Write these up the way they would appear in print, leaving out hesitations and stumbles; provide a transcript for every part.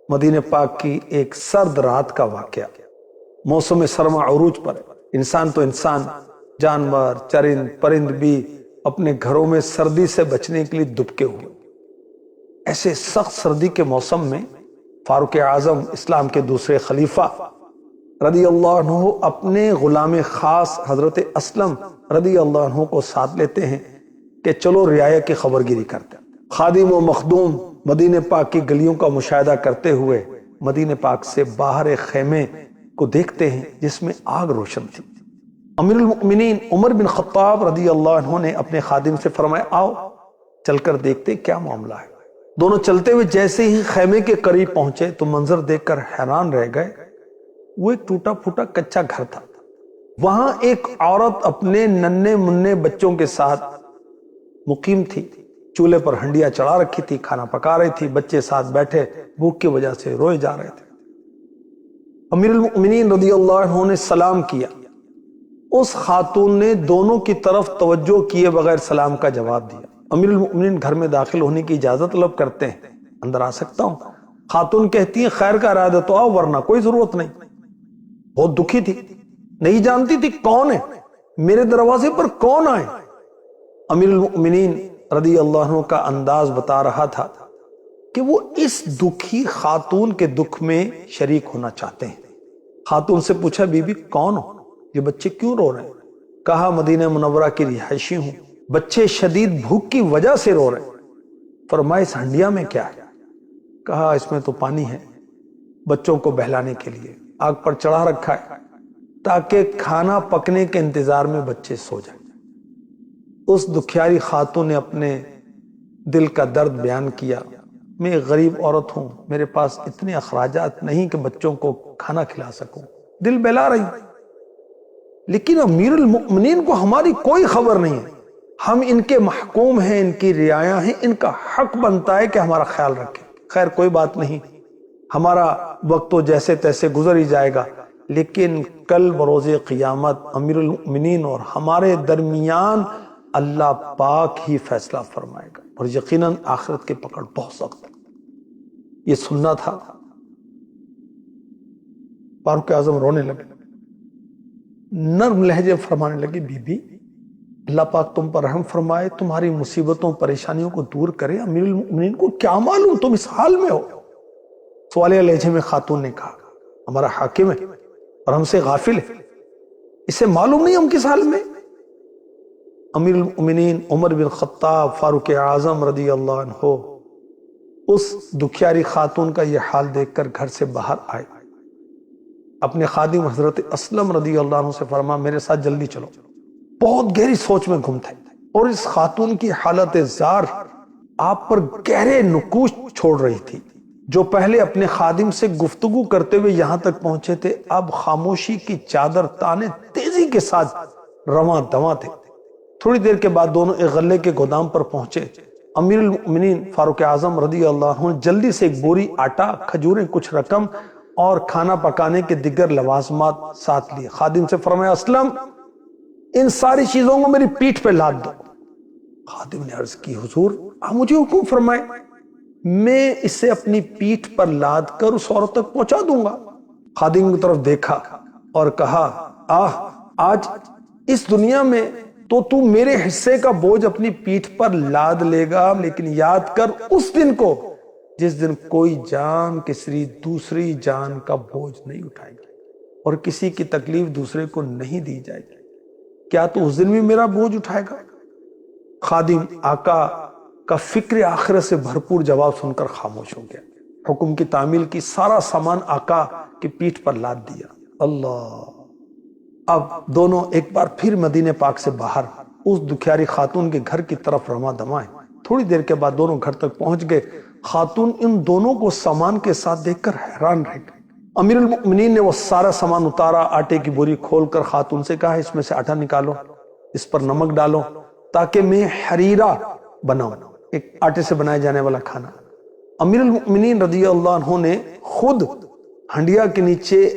مدینہ پاک کی ایک سرد رات کا واقعہ۔ موسم سرما عروج پر انسان تو انسان، جانور، چرند پرند بھی اپنے گھروں میں سردی سے بچنے کے لیے دبکے ہوئے۔ ایسے سخت سردی کے موسم میں فاروق اعظم اسلام کے دوسرے خلیفہ رضی اللہ عنہ اپنے غلام خاص حضرت اسلم رضی اللہ عنہ کو ساتھ لیتے ہیں کہ چلو رعایا کی خبر گیری کرتے ہیں۔ خادم و مخدوم مدینہ پاک کی گلیوں کا مشاہدہ کرتے ہوئے مدینہ پاک سے باہر ایک خیمے کو دیکھتے ہیں جس میں آگ روشن تھی۔ امیر المؤمنین عمر بن خطاب رضی اللہ عنہ نے اپنے خادم سے فرمایا آؤ چل کر دیکھتے کیا معاملہ ہے۔ دونوں چلتے ہوئے جیسے ہی خیمے کے قریب پہنچے تو منظر دیکھ کر حیران رہ گئے۔ وہ ایک ٹوٹا پھوٹا کچا گھر تھا۔ وہاں ایک عورت اپنے ننھے منھے بچوں کے ساتھ مقیم تھی۔ چولہے پر ہنڈیاں چڑھا رکھی تھی، کھانا پکا رہی تھی، بچے ساتھ بیٹھے بھوک کی وجہ سے روئے جا رہے تھے۔ امیر المؤمنین رضی اللہ عنہ نے سلام کیا۔ اس خاتون نے دونوں کی طرف توجہ کیے بغیر سلام کا جواب دیا۔ امیر المؤمنین گھر میں داخل ہونے کی اجازت طلب کرتے ہیں، اندر آ سکتا ہوں؟ خاتون کہتی ہیں خیر کا ارادہ تو آؤ ورنہ کوئی ضرورت نہیں۔ بہت دکھی تھی، نہیں جانتی تھی کون ہے، میرے دروازے پر کون آئے۔ امیر المؤمنین رضی اللہ عنہ کا انداز بتا رہا تھا کہ وہ اس دکھی خاتون کے دکھ میں شریک ہونا چاہتے ہیں۔ خاتون سے پوچھا بی بی کون ہو، یہ بچے کیوں رو رہے ہیں؟ کہا مدینہ منورہ کی رہائشی ہوں، بچے شدید بھوک کی وجہ سے رو رہے ہیں۔ فرمایا اس ہنڈیا میں کیا ہے؟ کہا اس میں تو پانی ہے، بچوں کو بہلانے کے لیے آگ پر چڑھا رکھا ہے تاکہ کھانا پکنے کے انتظار میں بچے سو جائیں۔ اس دکھیاری خاتون نے اپنے دل کا درد بیان کیا۔ میں ایک غریب عورت ہوں، میرے پاس اتنے اخراجات نہیں کہ بچوں کو کھانا کھلا سکوں، دل بہلا رہی، لیکن امیر المؤمنین کو ہماری کوئی خبر نہیں ہے، ہم ان کے محکوم ہیں، ان کی رعایا ہیں، ان کا حق بنتا ہے کہ ہمارا خیال رکھیں۔ خیر کوئی بات نہیں، ہمارا وقت تو جیسے تیسے گزر ہی جائے گا، لیکن کل بروز قیامت امیر المؤمنین اور ہمارے درمیان اللہ پاک ہی فیصلہ فرمائے گا، اور یقیناً آخرت کی پکڑ بہت سخت ہے۔ یہ سننا تھا۔ فاروق اعظم رونے لگے، نرم لہجے فرمانے لگے بی بی اللہ پاک تم پر رحم فرمائے، تمہاری مصیبتوں پریشانیوں کو دور کرے، امیر المؤمنین کو کیا معلوم تم اس حال میں ہو۔ سوالیہ لہجے میں خاتون نے کہا ہمارا حاکم ہے اور ہم سے غافل ہے، اسے معلوم نہیں ہم کس حال میں۔ امیر المؤمنین عمر بن خطاب فاروق اعظم رضی اللہ عنہ اس دکھیاری خاتون کا یہ حال دیکھ کر گھر سے باہر آئے، اپنے خادم حضرت اسلم رضی اللہ عنہ سے فرما میرے ساتھ جلدی چلو۔ بہت گہری سوچ میں گم تھے اور اس خاتون کی حالت زار آپ پر گہرے نقوش چھوڑ رہی تھی۔ جو پہلے اپنے خادم سے گفتگو کرتے ہوئے یہاں تک پہنچے تھے، اب خاموشی کی چادر تانے تیزی کے ساتھ رواں دواں تھے۔ تھوڑی دیر کے بعد دونوں ایک غلے کے گودام پر پہنچے۔ امیر المؤمنین فاروق اعظم رضی اللہ عنہ جلدی سے ایک بوری آٹا، کھجوریں، کچھ رقم اور کھانا پکانے کے دیگر لوازمات ساتھ لیے۔ خادم سے فرمایا اسلم ان ساری چیزوں کو میری پیٹھ پہ لاد دو۔ خادم نے عرض کی حضور آپ مجھے حکم فرمائے، میں اسے اپنی پیٹھ پر لاد کر اس عورت تک پہنچا دوں گا۔ خادم کی طرف دیکھا اور کہا آج اس دنیا میں تو میرے حصے کا بوجھ اپنی پیٹھ پر لاد لے گا، لیکن یاد کر اس دن کو جس دن کوئی جان کسی دوسری جان کا بوجھ نہیں اٹھائے گی اور کسی کی تکلیف دوسرے کو نہیں دی جائے گی۔ کیا تو اس دن بھی میرا بوجھ اٹھائے گا؟ خادم آقا کا فکر آخرت سے بھرپور جواب سن کر خاموش ہو گیا۔ حکم کی تعمیل کی، سارا سامان آقا کی پیٹھ پر لاد دیا۔ اللہ! اب دونوں ایک بار پھر مدینہ پاک سے باہر اس دکھیاری خاتون کے گھر کی طرف رواں دواں ہیں۔ تھوڑی دیر کے بعد دونوں گھر تک پہنچ گئے۔ خاتون ان دونوں کو سامان کے ساتھ دیکھ کر حیران رہ گئی۔ امیر المؤمنین نے وہ سارا سامان اتارا، آٹے کی بوری کھول کر خاتون سے کہا اس میں سے آٹا نکالو، اس پر نمک ڈالو تاکہ میں حریرہ بناؤں، ایک آٹے سے بنائے جانے والا کھانا۔ امیر المؤمنین رضی اللہ عنہ نے خود ہنڈیا کے نیچے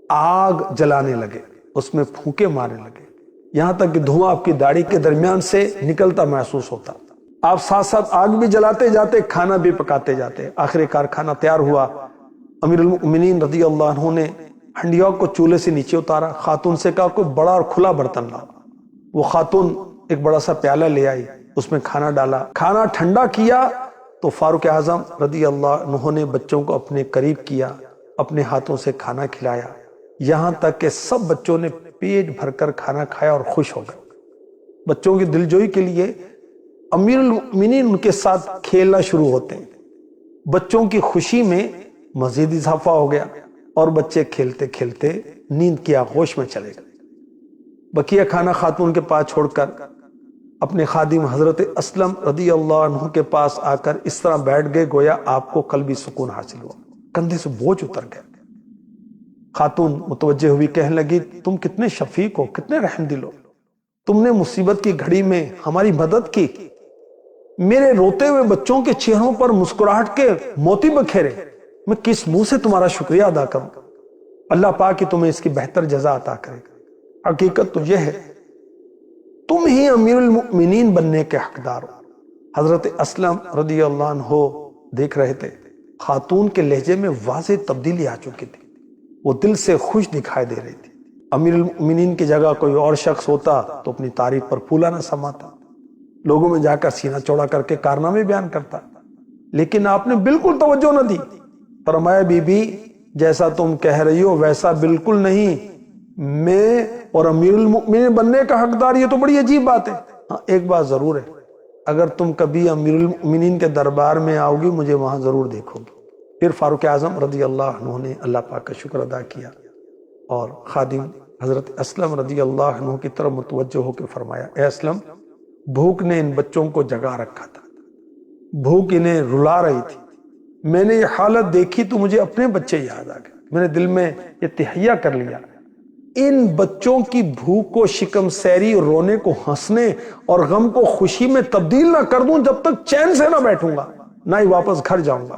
آگ جلانے لگے، اس میں پھونکے مارنے لگے، یہاں تک کہ دھواں آپ کی داڑھی کے درمیان سے نکلتا محسوس ہوتا۔ آپ ساتھ ساتھ آگ بھی جلاتے جاتے، کھانا بھی پکاتے جاتے۔ آخر کار کھانا تیار ہوا، امیر المؤمنین رضی اللہ عنہ نے ہنڈیا کو چولہے سے نیچے اتارا، خاتون سے کہا کوئی بڑا اور کھلا برتن لاؤ۔ وہ خاتون ایک بڑا سا پیالہ لے آئی، اس میں کھانا ڈالا، کھانا ٹھنڈا کیا تو فاروق اعظم رضی اللہ عنہ نے بچوں کو اپنے قریب کیا، اپنے ہاتھوں سے کھانا کھلایا، یہاں تک کہ سب بچوں نے پیٹ بھر کر کھانا کھایا اور خوش ہو گئے۔ بچوں کی دلجوئی کے لیے امیر المؤمنین ان کے ساتھ کھیلنا شروع ہوتے ہیں۔ بچوں کی خوشی میں مزید اضافہ ہو گیا اور بچے کھیلتے کھیلتے نیند کی آغوش میں چلے گئے۔ بقیہ کھانا خاتون کے پاس چھوڑ کر اپنے خادم حضرت اسلم رضی اللہ عنہ کے پاس آ کر اس طرح بیٹھ گئے گویا آپ کو قلبی سکون حاصل ہوا، کندھے سے بوجھ اتر گیا۔ خاتون متوجہ ہوئی، کہنے لگی تم کتنے شفیق ہو، کتنے رحم دل ہو، تم نے مصیبت کی گھڑی میں ہماری مدد کی، میرے روتے ہوئے بچوں کے چہروں پر مسکراہٹ کے موتی بکھیرے، میں کس منہ سے تمہارا شکریہ ادا کروں؟ اللہ پاک کہ تمہیں اس کی بہتر جزا عطا کرے گا۔ حقیقت تو یہ ہے تم ہی امیر المؤمنین بننے کے حقدار ہو۔ حضرت اسلم رضی اللہ عنہ دیکھ رہے تھے، خاتون کے لہجے میں واضح تبدیلی آ چکی تھی، وہ دل سے خوش دکھائی دے رہی تھی۔ امیر المؤمنین کی جگہ کوئی اور شخص ہوتا تو اپنی تعریف پر پھولا نہ سماتا، لوگوں میں جا کر سینہ چوڑا کر کے کارنامے بیان کرتا، لیکن آپ نے بالکل توجہ نہ دی۔ فرمایا بی بی جیسا تم کہہ رہی ہو ویسا بالکل نہیں، میں اور امیر المؤمنین بننے کا حقدار، یہ تو بڑی عجیب بات ہے۔ ہاں ایک بات ضرور ہے، اگر تم کبھی امیر المؤمنین کے دربار میں آؤ گی مجھے وہاں ضرور دیکھو گی۔ پھر فاروق اعظم رضی اللہ عنہ نے اللہ پاک کا شکر ادا کیا اور خادم حضرت اسلم رضی اللہ عنہ کی طرف متوجہ ہو کے فرمایا، اے اسلم، بھوک نے ان بچوں کو جگا رکھا تھا، بھوک انہیں رلا رہی تھی، میں نے یہ حالت دیکھی تو مجھے اپنے بچے یاد آ گئے، میں نے دل میں یہ تہیہ کر لیا، ان بچوں کی بھوک کو شکم سیری، رونے کو ہنسنے اور غم کو خوشی میں تبدیل نہ کر دوں جب تک چین سے نہ بیٹھوں گا، نہ ہی واپس گھر جاؤں گا۔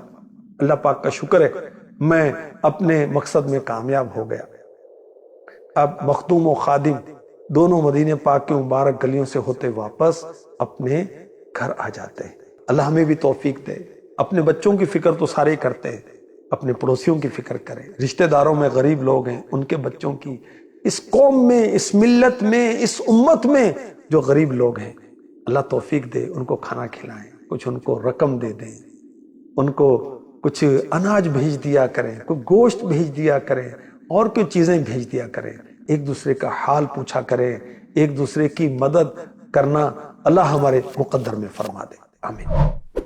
اللہ پاک کا شکر ہے میں اپنے مقصد میں کامیاب ہو گیا۔ اب مخدوم و خادم دونوں مدینے پاک کے مبارک گلیوں سے ہوتے واپس اپنے گھر آ جاتے ہیں۔ اللہ ہمیں بھی توفیق دے، اپنے بچوں کی فکر تو سارے کرتے ہیں، اپنے پڑوسیوں کی فکر کریں، رشتہ داروں میں غریب لوگ ہیں ان کے بچوں کی، اس قوم میں، اس ملت میں، اس امت میں جو غریب لوگ ہیں اللہ توفیق دے، ان کو کھانا کھلائیں، کچھ ان کو رقم دے دیں، ان کو کچھ اناج بھیج دیا کریں، کوئی گوشت بھیج دیا کریں اور کوئی چیزیں بھیج دیا کریں، ایک دوسرے کا حال پوچھا کریں، ایک دوسرے کی مدد کرنا اللہ ہمارے مقدر میں فرما دے، آمین۔